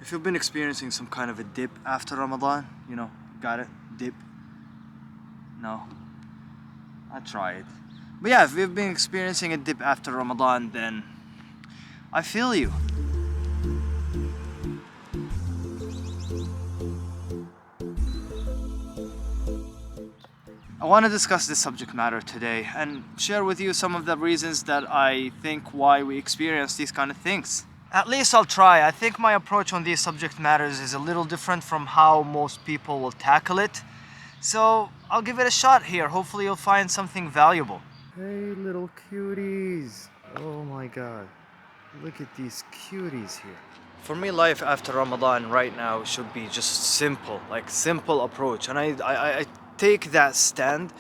If you've been experiencing some kind of a dip after Ramadan, got it? Dip? No? I tried. But yeah, if you've been experiencing a dip after Ramadan, then I feel you. I want to discuss this subject matter today and share with you some of the reasons that I think why we experience these kind of things. At least I'll try. I think my approach on these subject matters is a little different from how most people will tackle it. So I'll give it a shot here. Hopefully you'll find something valuable. Hey little cuties. Oh my god. Look at these cuties here. For me, life after Ramadan right now should be just simple, like simple approach. And I take that stand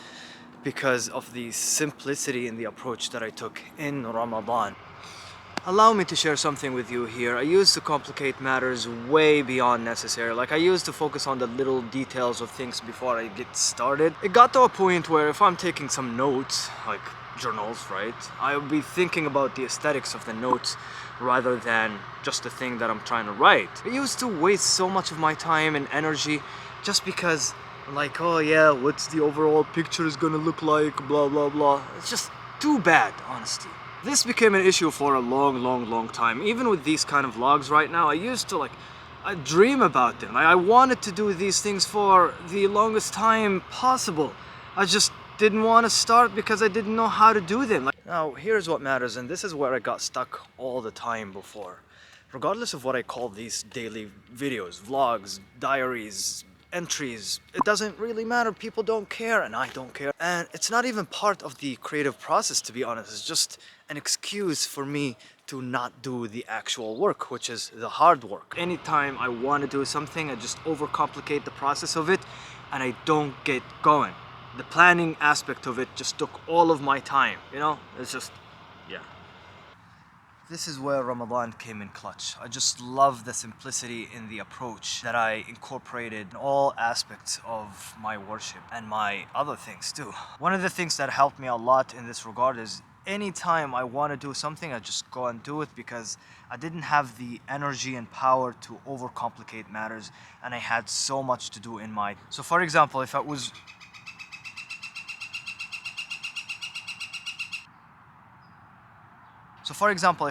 because of the simplicity in the approach that I took in Ramadan. Allow me to share something with you here. I used to complicate matters way beyond necessary. Like I used to focus on the little details of things before I get started. It got to a point where if I'm taking some notes, like journals, right? I'll be thinking about the aesthetics of the notes rather than just the thing that I'm trying to write. I used to waste so much of my time and energy just because like, oh yeah, what's the overall picture is gonna look like, blah blah blah. It's just too bad, honestly. This became an issue for a long time. Even with these kind of vlogs right now, I dream about them. I wanted to do these things for the longest time possible. I just didn't want to start because I didn't know how to do them. Now, here's what matters, and this is where I got stuck all the time before. Regardless of what I call these daily videos, vlogs, diaries, entries, it doesn't really matter. People don't care and I don't care. And it's not even part of the creative process, to be honest. It's just an excuse for me to not do the actual work, which is the hard work. Anytime I want to do something, I just overcomplicate the process of it and I don't get going. The planning aspect of it just took all of my time, It's just, yeah. This is where Ramadan came in clutch. I just love the simplicity in the approach that I incorporated in all aspects of my worship and my other things too. One of the things that helped me a lot in this regard is anytime I want to do something, I just go and do it because I didn't have the energy and power to overcomplicate matters and I had so much to do in my... So for example, if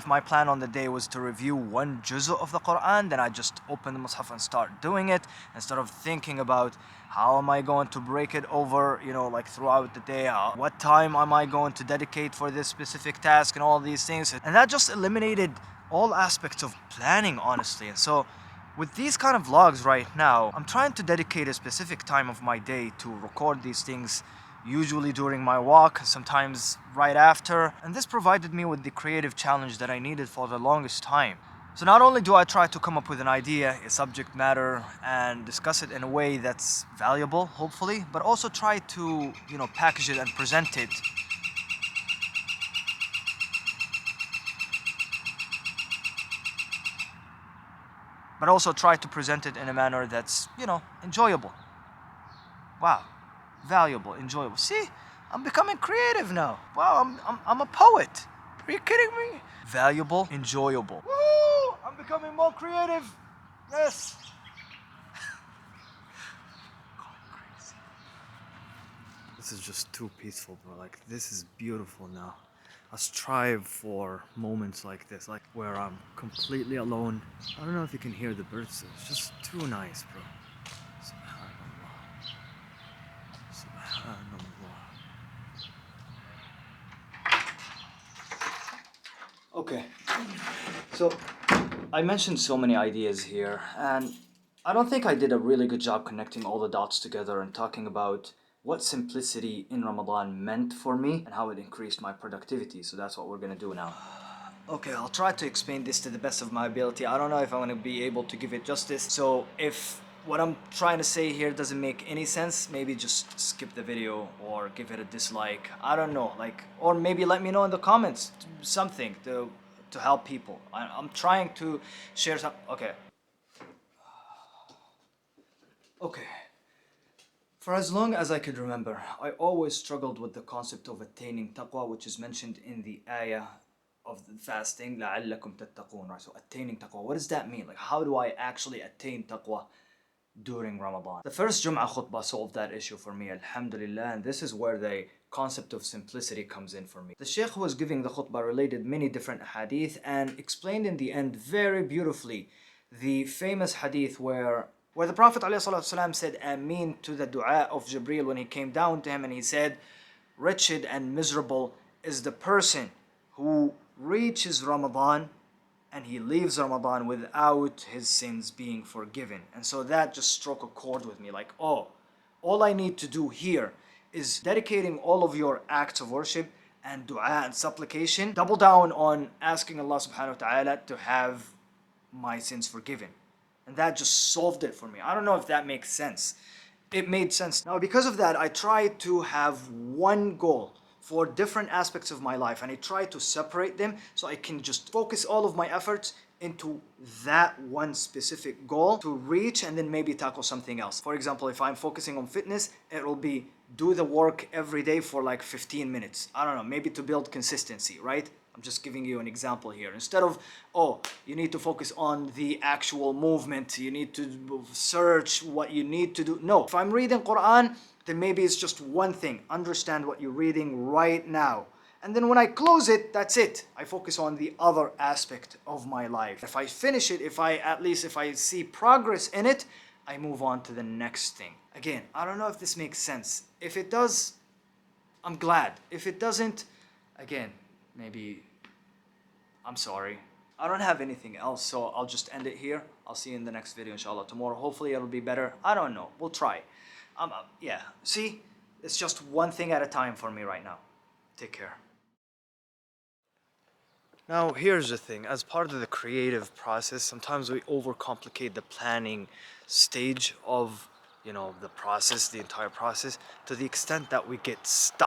my plan on the day was to review one juz'ah of the Quran, then I just open the Mus'haf and start doing it instead of thinking about how am I going to break it over, like throughout the day, what time am I going to dedicate for this specific task and all these things. And that just eliminated all aspects of planning, honestly. And so with these kind of vlogs right now, I'm trying to dedicate a specific time of my day to record these things, usually during my walk, sometimes right after. And this provided me with the creative challenge that I needed for the longest time. So not only do I try to come up with an idea, a subject matter, and discuss it in a way that's valuable, hopefully, but also try to, package it and present it in a manner that's, enjoyable. Wow. Valuable, enjoyable. See, I'm becoming creative now. Wow, I'm a poet. Are you kidding me? Valuable, enjoyable. Woo! I'm becoming more creative. Yes. Going crazy. This is just too peaceful, bro. Like, this is beautiful now. I strive for moments like this, like where I'm completely alone. I don't know if you can hear the birds. It's just too nice, bro. Okay, so I mentioned so many ideas here, and I don't think I did a really good job connecting all the dots together and talking about what simplicity in Ramadan meant for me and how it increased my productivity. So that's what we're gonna do now. Okay, I'll try to explain this to the best of my ability. I don't know if I'm gonna be able to give it justice, so if what I'm trying to say here doesn't make any sense, maybe just skip the video or give it a dislike. I don't know, or maybe let me know in the comments something to help people. I'm trying to share some. Okay. For as long as I could remember, I always struggled with the concept of attaining taqwa, which is mentioned in the ayah of the fasting, لعلكم تتقون, right? So attaining taqwa. What does that mean? Like, how do I actually attain taqwa during Ramadan? The first Jum'ah khutbah solved that issue for me, alhamdulillah, and this is where the concept of simplicity comes in for me. The Shaykh who was giving the khutbah related many different hadith and explained in the end very beautifully the famous hadith where the Prophet ﷺ said Ameen to the dua of Jibreel when he came down to him, and he said, wretched and miserable is the person who reaches Ramadan and he leaves Ramadan without his sins being forgiven. And so that just struck a chord with me, like, oh, all I need to do here is dedicating all of your acts of worship and dua and supplication, double down on asking Allah subhanahu wa ta'ala to have my sins forgiven. And that just solved it for me. I don't know if that makes sense. It made sense. Now, because of that, I try to have one goal for different aspects of my life, and I try to separate them so I can just focus all of my efforts into that one specific goal to reach, and then maybe tackle something else. For example, if I'm focusing on fitness, it will be do the work every day for like 15 minutes. I don't know, maybe to build consistency, right? I'm just giving you an example here. Instead of, oh, you need to focus on the actual movement, you need to search what you need to do. No, if I'm reading Quran, then maybe it's just one thing. Understand what you're reading right now. And then when I close it, that's it. I focus on the other aspect of my life. If I finish it, if I see progress in it, I move on to the next thing. Again, I don't know if this makes sense. If it does, I'm glad. If it doesn't, again, maybe I'm sorry. I don't have anything else, so I'll just end it here. I'll see you in the next video, inshallah, tomorrow. Hopefully it'll be better. I don't know. We'll try. Yeah. See? It's just one thing at a time for me right now. Take care. Now, here's the thing. As part of the creative process, sometimes we overcomplicate the planning stage of, the process, the entire process, to the extent that we get stuck